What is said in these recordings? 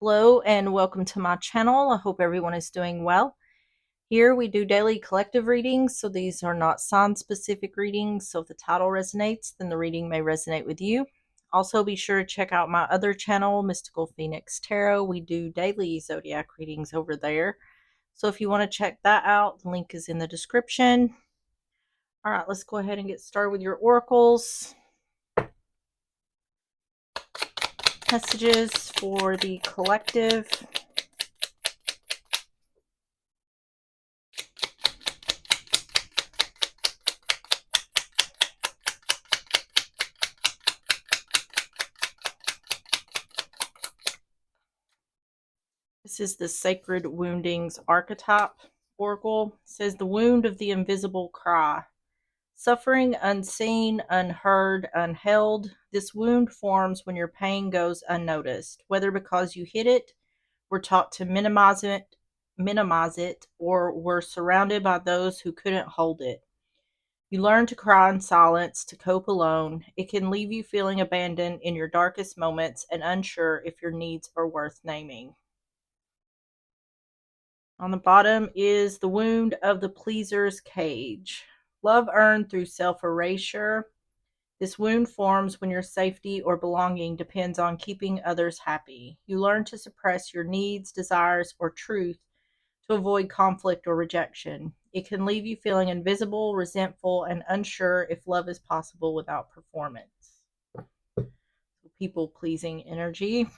Hello and welcome to my channel. I hope everyone is doing well. Here we do daily collective readings, so these are not sign specific readings. So if the title resonates, then the reading may resonate with you. Also, be sure to check out my other channel, Mystical Phoenix Tarot. We do daily zodiac readings over there. So if you want to check that out, the link is in the description. All right, let's go ahead and get started with your oracles. Messages for the collective. This is the Sacred Woundings Archetype Oracle. It says the wound of the invisible cry. Suffering unseen, unheard, unheld. This wound forms when your pain goes unnoticed, whether because you hid it, were taught to minimize it, or were surrounded by those who couldn't hold it. You learn to cry in silence, to cope alone. It can leave you feeling abandoned in your darkest moments and unsure if your needs are worth naming. On the bottom is the wound of the pleaser's cage. Love earned through self-erasure. This wound forms when your safety or belonging depends on keeping others happy. You learn to suppress your needs, desires, or truth to avoid conflict or rejection. It can leave you feeling invisible, resentful, and unsure if love is possible without performance. People-pleasing energy.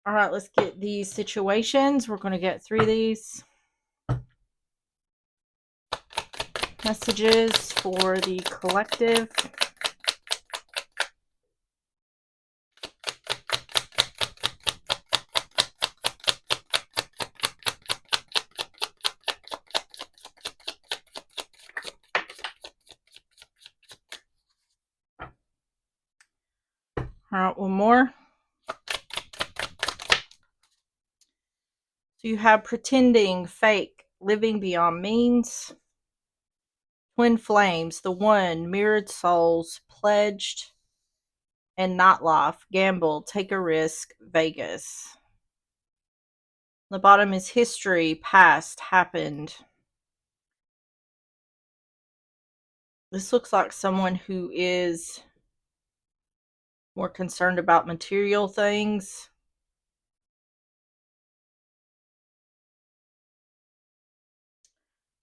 All right, let's get these situations. We're going to get through these. Messages for the collective. All right, one more. So you have pretending, fake, living beyond means. Twin flames, the one, mirrored souls, pledged, and not life, gamble, take a risk, Vegas. The bottom is history, past, happened. This looks like someone who is more concerned about material things.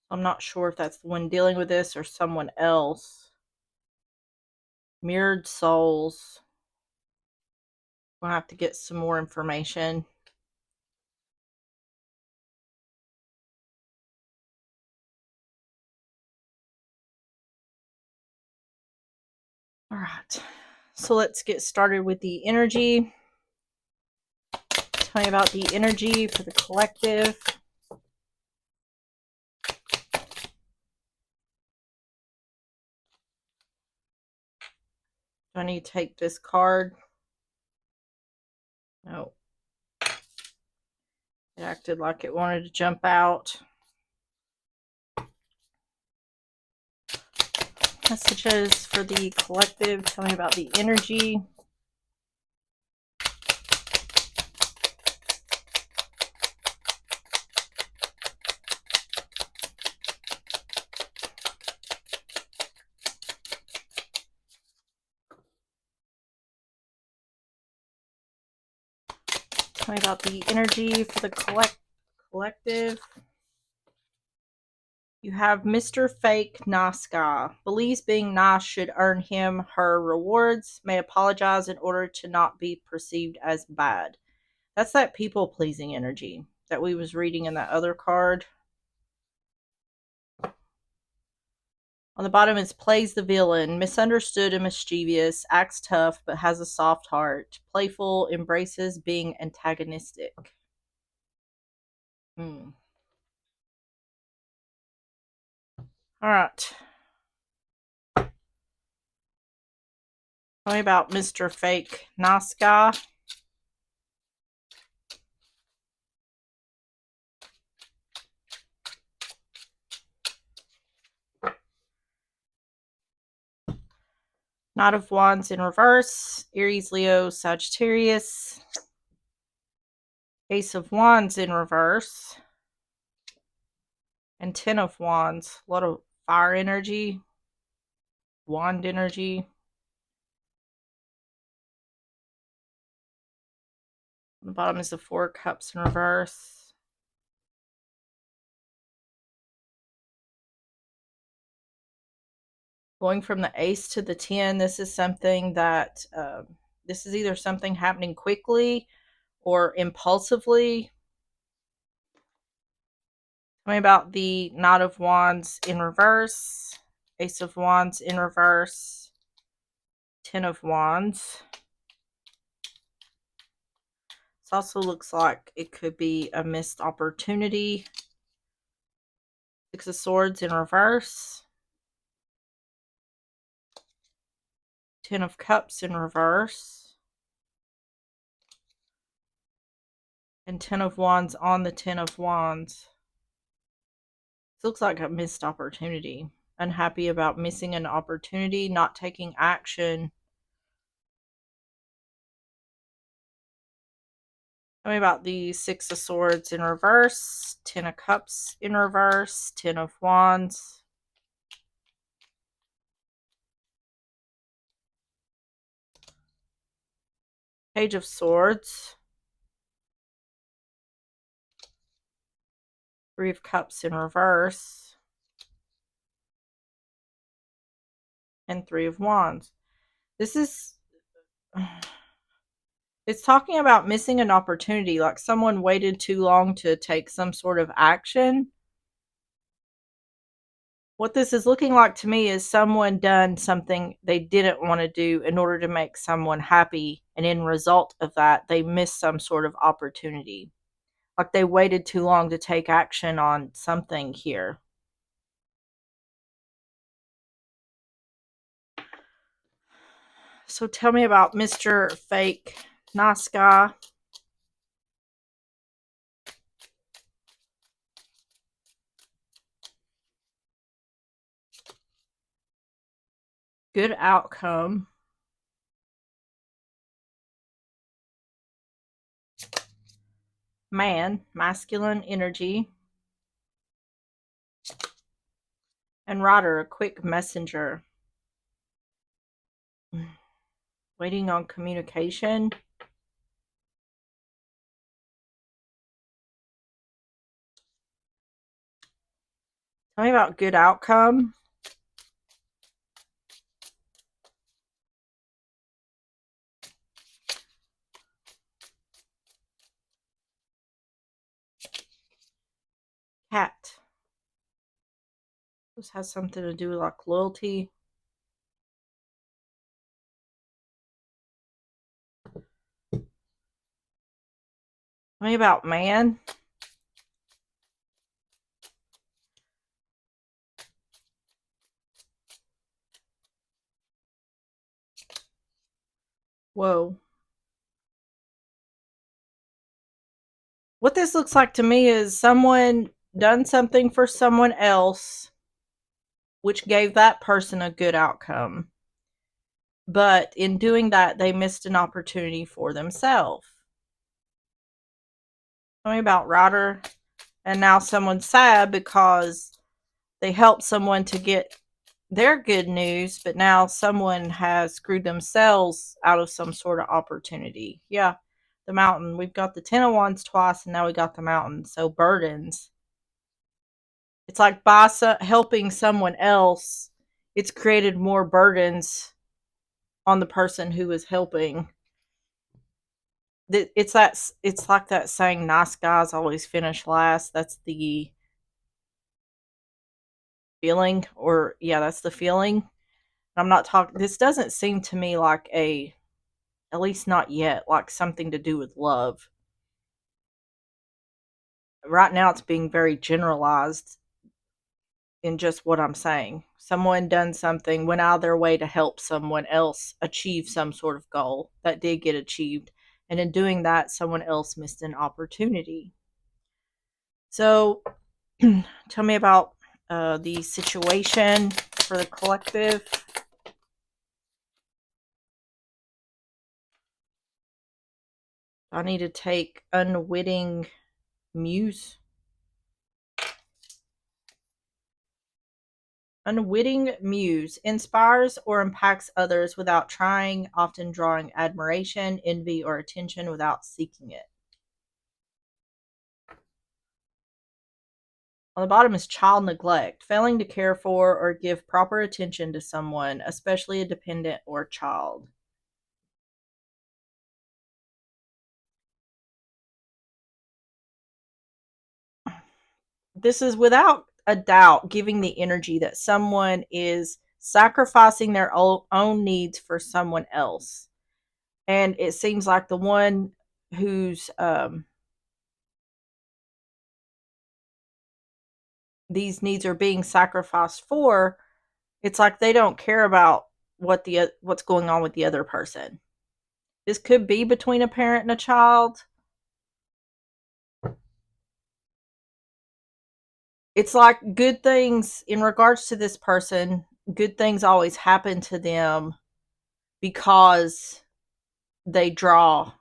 I'm not sure if that's the one dealing with this or someone else. Mirrored souls. We'll have to get some more information. All right. So let's get started with the energy. Tell me about the energy for the collective. Do I need to take this card? No. It acted like it wanted to jump out. Messages for the collective. Tell me about the energy. Tell me about the energy for the collective. You have Mr. Fake Nice Guy. Believes being nice should earn him her rewards. May apologize in order to not be perceived as bad. That's that people-pleasing energy that we was reading in that other card. On the bottom is plays the villain. Misunderstood and mischievous. Acts tough but has a soft heart. Playful. Embraces being antagonistic. All right. Tell me about Mr. Fake Nice Guy. Knight of Wands in reverse, Aries, Leo, Sagittarius. Ace of Wands in reverse. And Ten of Wands. A lot of fire energy. Wand energy. On the bottom is the Four of Cups in reverse. Going from the Ace to the 10, this is something that, this is either something happening quickly or impulsively. Tell me about the Knight of Wands in reverse, Ace of Wands in reverse, Ten of Wands. This also looks like it could be a missed opportunity. Six of Swords in reverse, Ten of Cups in reverse, and Ten of Wands on the Ten of Wands. This looks like a missed opportunity. Unhappy about missing an opportunity, not taking action. Tell me about the Six of Swords in reverse, Ten of Cups in reverse, Ten of Wands. Page of Swords. Three of Cups in reverse. And Three of Wands. This is... It's talking about missing an opportunity, like someone waited too long to take some sort of action. What this is looking like to me is someone done something they didn't want to do in order to make someone happy, and in result of that, they missed some sort of opportunity. Like they waited too long to take action on something here. So tell me about Mr. Fake Nice Guy. Good outcome. Man, masculine energy. And Rider, a quick messenger. Waiting on communication. Tell me about good outcome. Cat. This has something to do with like loyalty. Tell me about man. Whoa. What this looks like to me is someone done something for someone else, which gave that person a good outcome. But in doing that, they missed an opportunity for themselves. Tell me about Ryder. And now someone's sad because they helped someone to get their good news, but now someone has screwed themselves out of some sort of opportunity. Yeah, the mountain. We've got the Ten of Wands twice, and now we got the mountain. So burdens. It's like by helping someone else, it's created more burdens on the person who is helping. It's like that saying, nice guys always finish last. That's the feeling, or yeah, that's the feeling. I'm not talking, this doesn't seem to me like at least not yet, like something to do with love. Right now it's being very generalized in just what I'm saying. Someone done something, went out of their way to help someone else achieve some sort of goal that did get achieved. And in doing that, someone else missed an opportunity. So tell me about the situation for the collective. I need to take unwitting muse. Unwitting muse inspires or impacts others without trying, often drawing admiration, envy, or attention without seeking it. On the bottom is child neglect, failing to care for or give proper attention to someone, especially a dependent or child. This is without a doubt giving the energy that someone is sacrificing their own needs for someone else. And it seems like the one who's these needs are being sacrificed for, it's like they don't care about what's going on with the other person. This could be between a parent and a child. It's like good things in regards to this person, good things always happen to them because they draw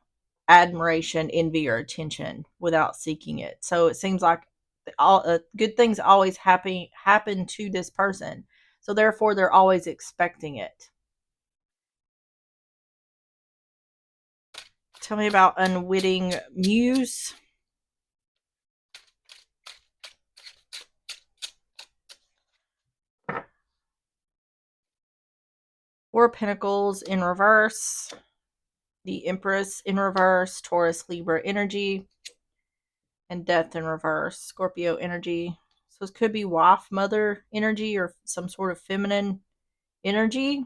admiration, envy, or attention without seeking it. So it seems like all good things always happen to this person. So therefore, they're always expecting it. Tell me about unwitting muse. Four Pentacles in reverse. The Empress in reverse. Taurus, Libra energy. And Death in reverse. Scorpio energy. So it could be wife, mother energy, or some sort of feminine energy.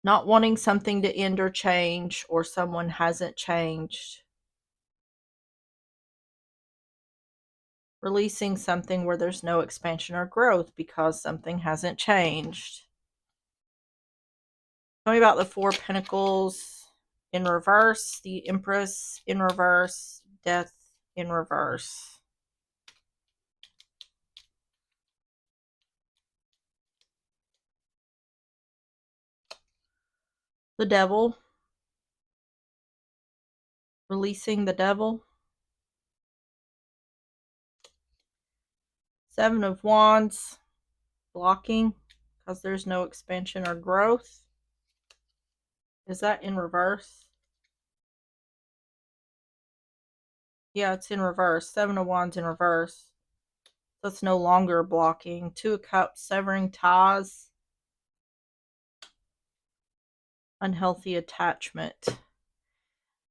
Not wanting something to end or change, or someone hasn't changed. Releasing something where there's no expansion or growth because something hasn't changed. Tell me about the Four Pentacles in reverse, the Empress in reverse, Death in reverse. The Devil. Releasing the Devil. Seven of Wands. Blocking because there's no expansion or growth. Is that in reverse? Yeah, it's in reverse. Seven of Wands in reverse. So it's no longer blocking. Two of Cups, severing ties. Unhealthy attachment.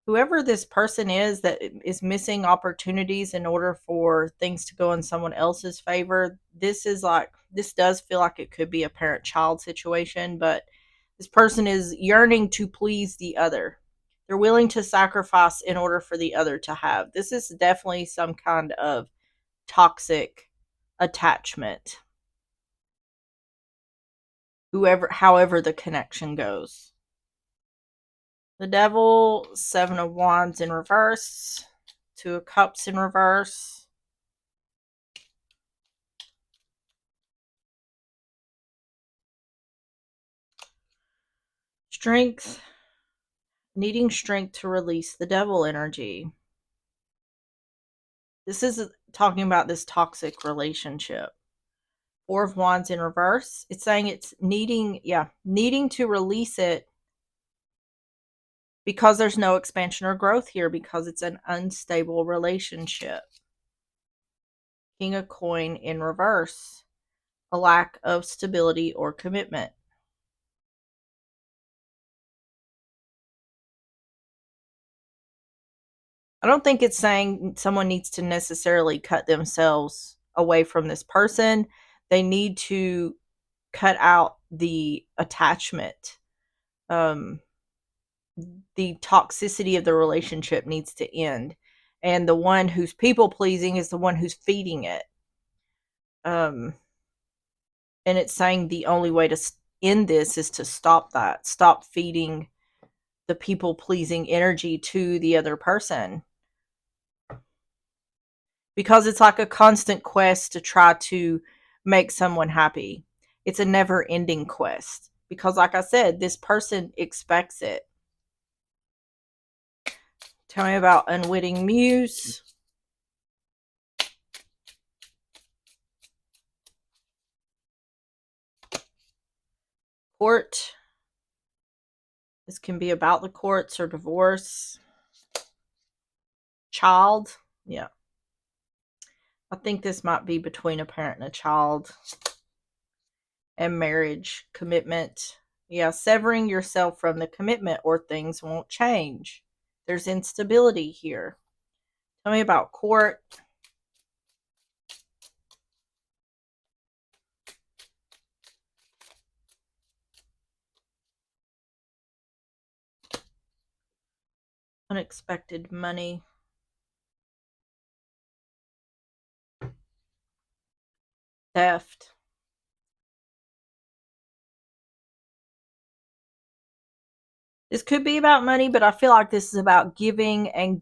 Whoever this person is that is missing opportunities in order for things to go in someone else's favor, this does feel like it could be a parent child situation, but this person is yearning to please the other. They're willing to sacrifice in order for the other to have. This is definitely some kind of toxic attachment. However the connection goes. The Devil, Seven of Wands in reverse, Two of Cups in reverse. Strength, needing strength to release the Devil energy. This is talking about this toxic relationship. Four of Wands in reverse. It's saying it's needing to release it because there's no expansion or growth here, because it's an unstable relationship. King of Coin in reverse. A lack of stability or commitment. I don't think it's saying someone needs to necessarily cut themselves away from this person. They need to cut out the attachment. The toxicity of the relationship needs to end. And the one who's people pleasing is the one who's feeding it. And it's saying the only way to end this is to stop that. Stop feeding the people pleasing energy to the other person, because it's like a constant quest to try to make someone happy. It's a never ending quest. because, like I said, this person expects it. Tell me about unwitting muse. Court. This can be about the courts or divorce. Child. Yeah. I think this might be between a parent and a child. And marriage. Commitment. Yeah, severing yourself from the commitment or things won't change. There's instability here. Tell me about court. Unexpected money. Theft. This could be about money, but I feel like this is about giving and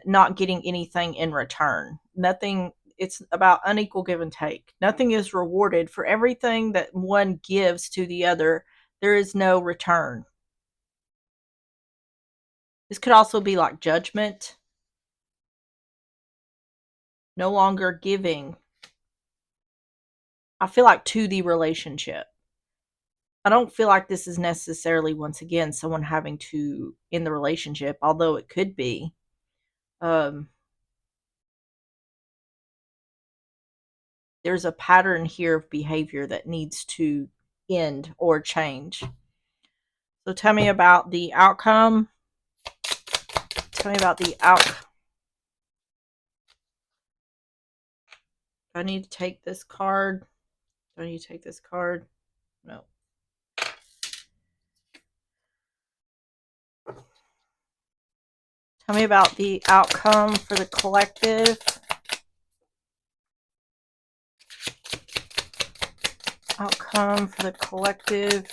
not getting anything in return. Nothing, it's about unequal give and take. Nothing is rewarded for everything that one gives to the other. There is no return. This could also be like judgment. No longer giving. I feel like to the relationship. I don't feel like this is necessarily, once again, someone having to end the relationship, although it could be. There's a pattern here of behavior that needs to end or change. So tell me about the outcome. Tell me about the outcome. Do I need to take this card? Do I need to take this card? No. Tell me about the outcome for the collective. Outcome for the collective.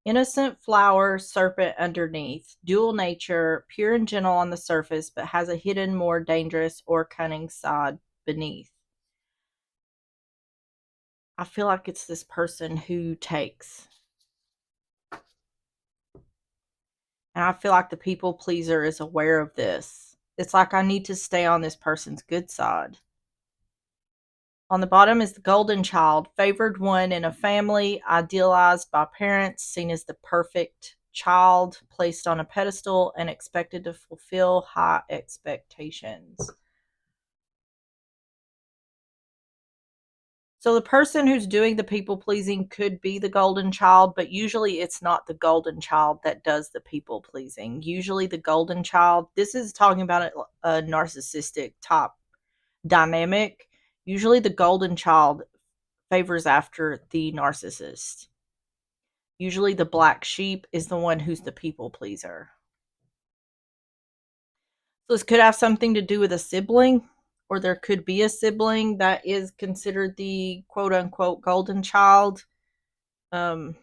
Innocent flower, serpent underneath. Dual nature, pure and gentle on the surface, but has a hidden, more dangerous or cunning side beneath. I feel like it's this person who takes. And I feel like the people pleaser is aware of this. It's like I need to stay on this person's good side. On the bottom is the golden child, favored one in a family, idealized by parents, seen as the perfect child, placed on a pedestal, and expected to fulfill high expectations. So the person who's doing the people pleasing could be the golden child, but usually it's not the golden child that does the people pleasing. Usually the golden child, this is talking about a narcissistic type dynamic. Usually the golden child favors after the narcissist. Usually the black sheep is the one who's the people pleaser. So this could have something to do with a sibling, or there could be a sibling that is considered the quote unquote golden child. Um,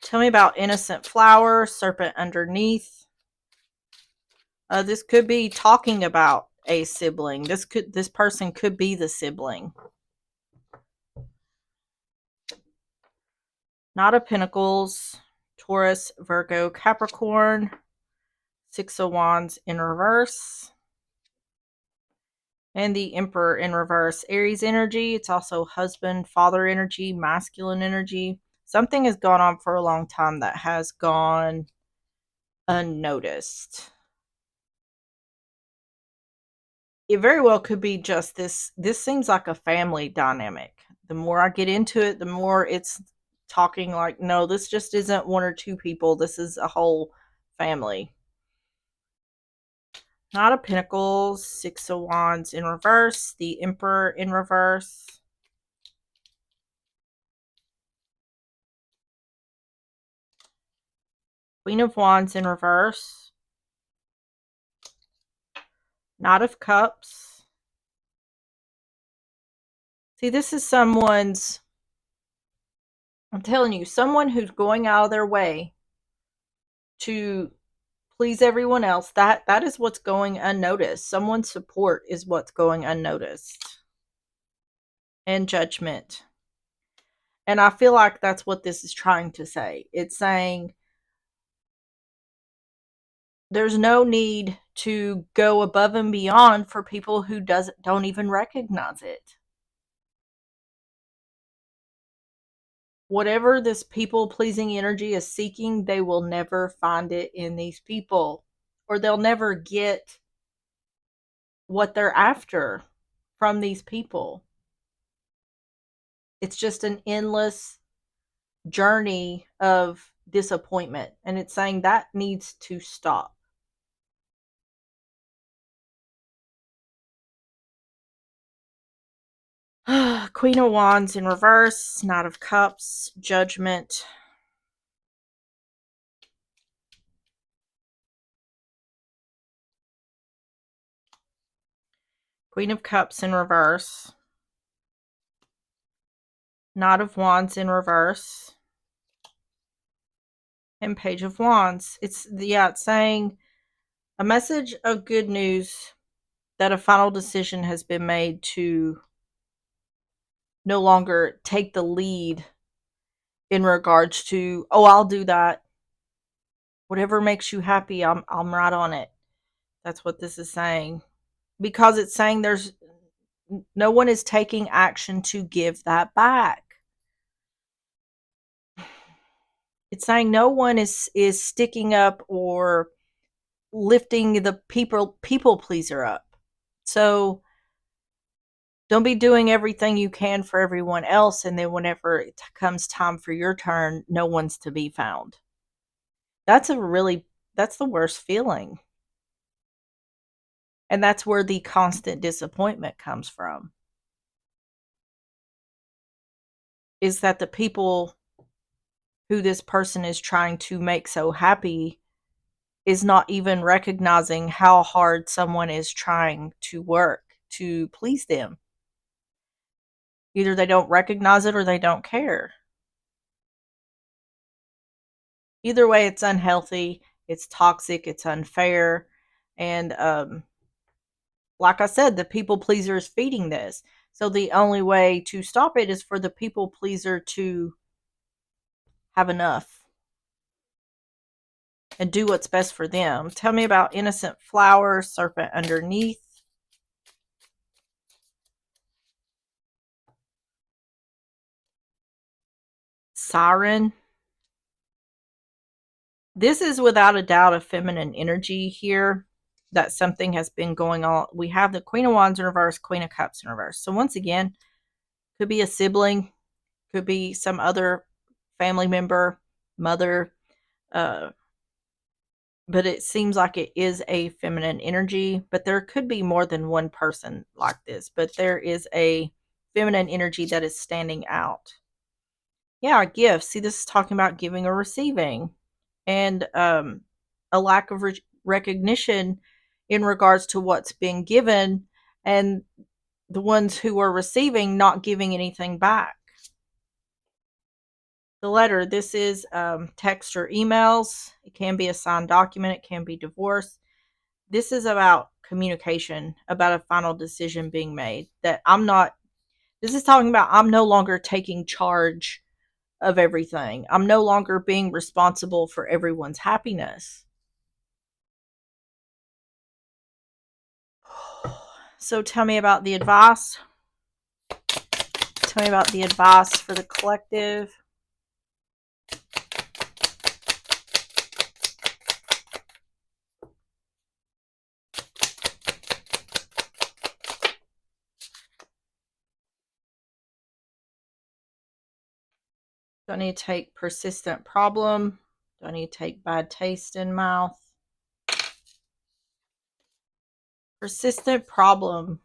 Tell me about innocent flower, serpent underneath. This could be talking about a sibling. This person could be the sibling. Knight of Pentacles, Taurus, Virgo, Capricorn, Six of Wands in reverse, and the Emperor in reverse. Aries energy. It's also husband, father energy, masculine energy. Something has gone on for a long time that has gone unnoticed. It very well could be just this. This seems like a family dynamic. The more I get into it, the more it's talking like, no, this just isn't one or two people. This is a whole family. Knight of Pentacles, Six of Wands in reverse, the Emperor in reverse. Queen of Wands in reverse. Knight of Cups. See, this is I'm telling you, someone who's going out of their way to please everyone else. That is what's going unnoticed. Someone's support is what's going unnoticed. And judgment. And I feel like that's what this is trying to say. It's saying there's no need to go above and beyond for people who don't even recognize it. Whatever this people pleasing energy is seeking, they will never find it in these people, or they'll never get what they're after from these people. It's just an endless journey of disappointment, and it's saying that needs to stop. Queen of Wands in reverse, Knight of Cups, Judgment. Queen of Cups in reverse, Knight of Wands in reverse, and Page of Wands. It's saying a message of good news that a final decision has been made to no longer take the lead in regards to, oh, I'll do that. Whatever makes you happy, I'm right on it. That's what this is saying. Because it's saying there's no one is taking action to give that back. It's saying no one is sticking up or lifting the people pleaser up. So don't be doing everything you can for everyone else, and then whenever it comes time for your turn, no one's to be found. That's the worst feeling. And that's where the constant disappointment comes from. Is that the people who this person is trying to make so happy is not even recognizing how hard someone is trying to work to please them. Either they don't recognize it or they don't care. Either way, it's unhealthy, it's toxic, it's unfair, and like I said, the people pleaser is feeding this. So the only way to stop it is for the people pleaser to have enough and do what's best for them. Tell me about Innocent Flower, Serpent Underneath. Siren. This is without a doubt a feminine energy here, that something has been going on. We have the Queen of Wands in reverse, Queen of Cups in reverse. So once again, could be a sibling, could be some other family member, mother, uh, but it seems like it is a feminine energy. But there could be more than one person like this, but there is a feminine energy that is standing out. Yeah, gifts. See, this is talking about giving or receiving, and a lack of recognition in regards to what's being given, and the ones who are receiving not giving anything back. The letter, this is text or emails. It can be a signed document. It can be divorce. This is about communication, about a final decision being made. This is talking about I'm no longer taking charge of everything. I'm no longer being responsible for everyone's happiness. So tell me about the advice. Tell me about the advice for the collective. Do I need to take persistent problem? Do I need to take bad taste in mouth? Persistent problem.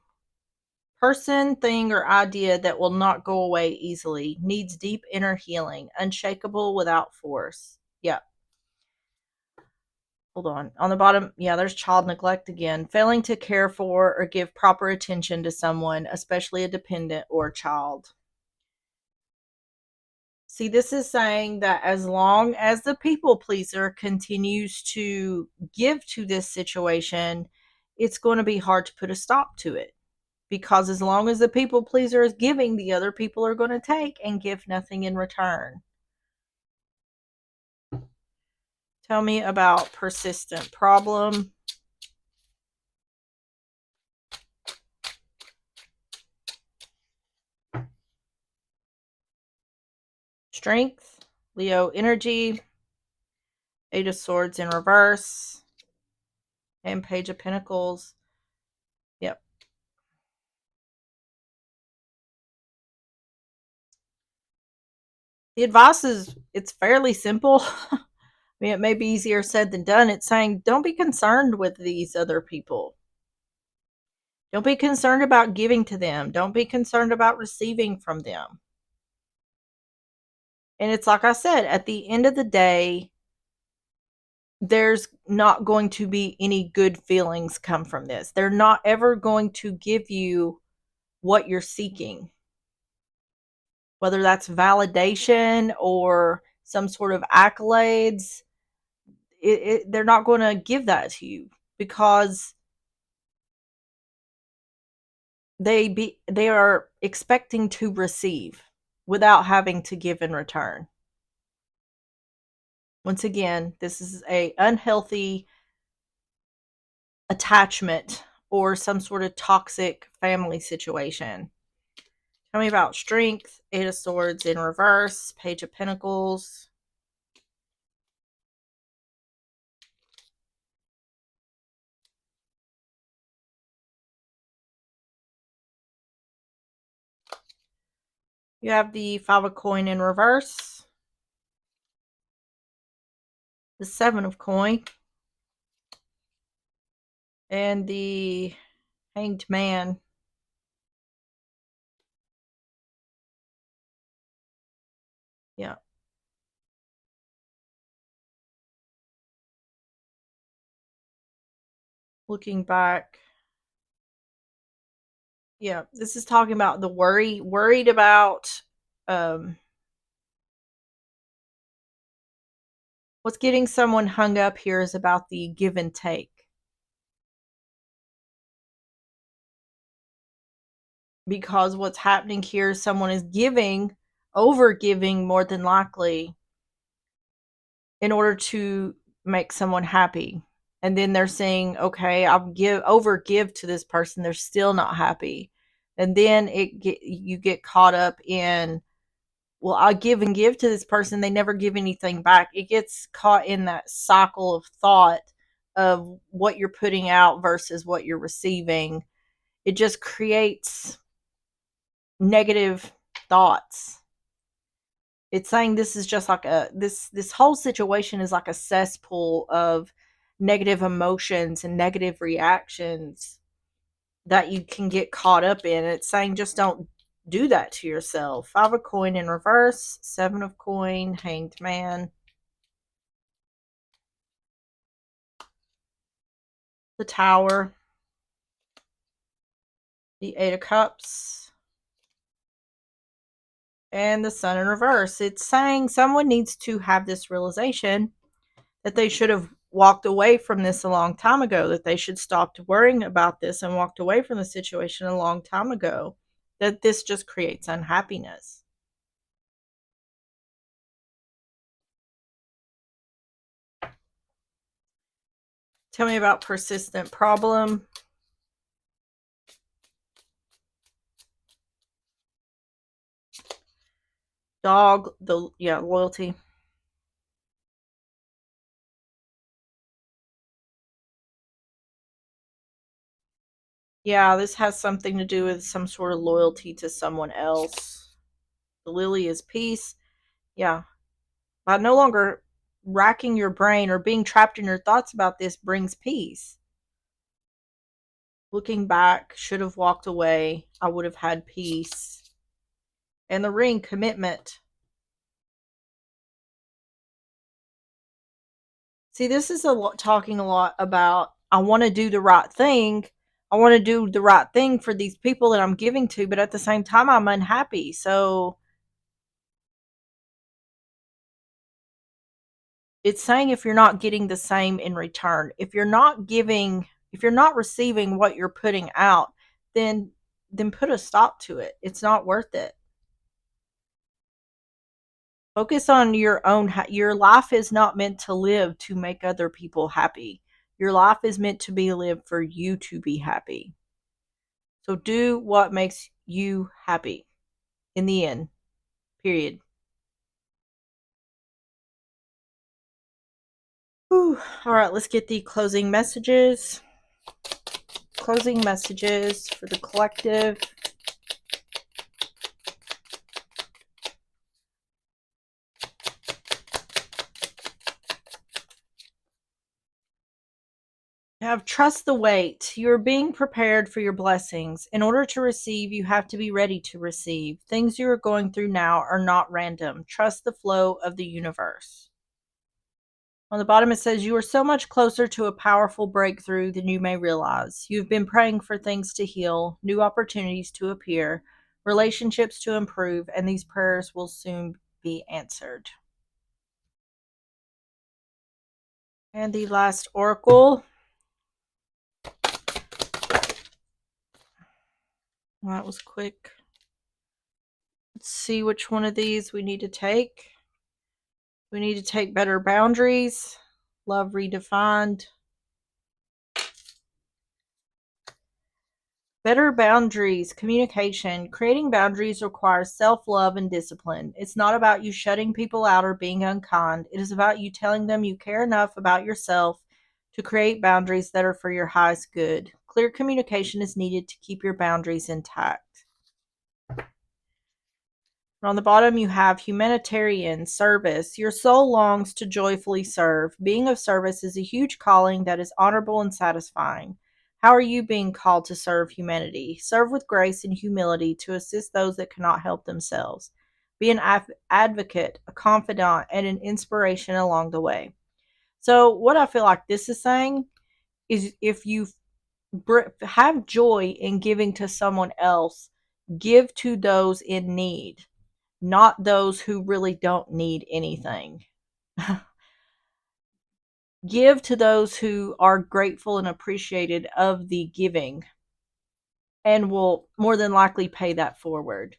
Person, thing, or idea that will not go away easily. Needs deep inner healing. Unshakable without force. Yep. hold on the bottom, yeah, there's child neglect again. Failing to care for or give proper attention to someone, especially a dependent or a child. See, this is saying that as long as the people pleaser continues to give to this situation, it's going to be hard to put a stop to it. Because as long as the people pleaser is giving, the other people are going to take and give nothing in return. Tell me about persistent problem. Strength, Leo energy, Eight of Swords in reverse, and Page of Pentacles. Yep. The advice is, it's fairly simple. I mean, it may be easier said than done. It's saying don't be concerned with these other people. Don't be concerned about giving to them. Don't be concerned about receiving from them. And it's like I said, at the end of the day, there's not going to be any good feelings come from this. They're not ever going to give you what you're seeking, whether that's validation or some sort of accolades. They're not going to give that to you because they are expecting to receive without having to give in return. Once again, this is a unhealthy attachment or some sort of toxic family situation. Tell me about strength, Eight of Swords in reverse, Page of Pentacles. You have the Five of Coin in reverse, the Seven of Coin, and the Hanged Man. Yeah. Looking back. Yeah, this is talking about the worried about what's getting someone hung up here is about the give and take. Because what's happening here is someone is giving, over giving more than likely, in order to make someone happy. And then they're saying, okay, I'll over give to this person. They're still not happy. And then you get caught up in, well, I give and give to this person. They never give anything back. It gets caught in that cycle of thought of what you're putting out versus what you're receiving. It just creates negative thoughts. It's saying this is just like this whole situation is like a cesspool of negative emotions and negative reactions that you can get caught up in. It's saying just don't do that to yourself. Five of Coin in reverse, Seven of Coin, Hanged Man, the Tower, the Eight of Cups, and the Sun in reverse. It's saying someone needs to have this realization that they should have walked away from this a long time ago, that they should stop worrying about this and walked away from the situation a long time ago, that this just creates unhappiness. Tell me about persistent problem. Dog, loyalty. Yeah, this has something to do with some sort of loyalty to someone else. The Lily is peace. Yeah. By no longer racking your brain or being trapped in your thoughts about this brings peace. Looking back, should have walked away. I would have had peace. And the Ring, commitment. See, this is talking a lot about I want to do the right thing. I want to do the right thing for these people that I'm giving to, but at the same time, I'm unhappy. So it's saying if you're not getting the same in return, if you're not receiving what you're putting out, then put a stop to it. It's not worth it. Focus on your own your life is not meant to live to make other people happy. Your life is meant to be lived for you to be happy. So do what makes you happy in the end. Period. Whew. All right, let's get the closing messages. Closing messages for the collective. Have trust the wait. You are being prepared for your blessings. In order to receive, you have to be ready to receive. Things you are going through now are not random. Trust the flow of the universe. On the bottom, it says, you are so much closer to a powerful breakthrough than you may realize. You've been praying for things to heal, new opportunities to appear, relationships to improve, and these prayers will soon be answered. And the last oracle. Well, that was quick. Let's see which one of these we need to take. We need to take better boundaries, love redefined. Better boundaries, communication. Creating boundaries requires self love and discipline. It's not about you shutting people out or being unkind. It is about you telling them you care enough about yourself to create boundaries that are for your highest good. Clear communication is needed to keep your boundaries intact. And on the bottom, you have humanitarian service. Your soul longs to joyfully serve. Being of service is a huge calling that is honorable and satisfying. How are you being called to serve humanity? Serve with grace and humility to assist those that cannot help themselves. Be an advocate, a confidant, and an inspiration along the way. So, what I feel like this is saying is if you have joy in giving to someone else, give to those in need, not those who really don't need anything. Give to those who are grateful and appreciated of the giving and will more than likely pay that forward.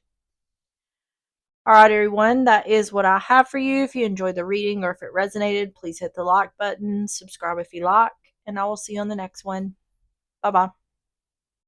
All right, everyone, that is what I have for you. If you enjoyed the reading or if it resonated, please hit the like button, subscribe if you like, and I will see you on the next one. Bye bye.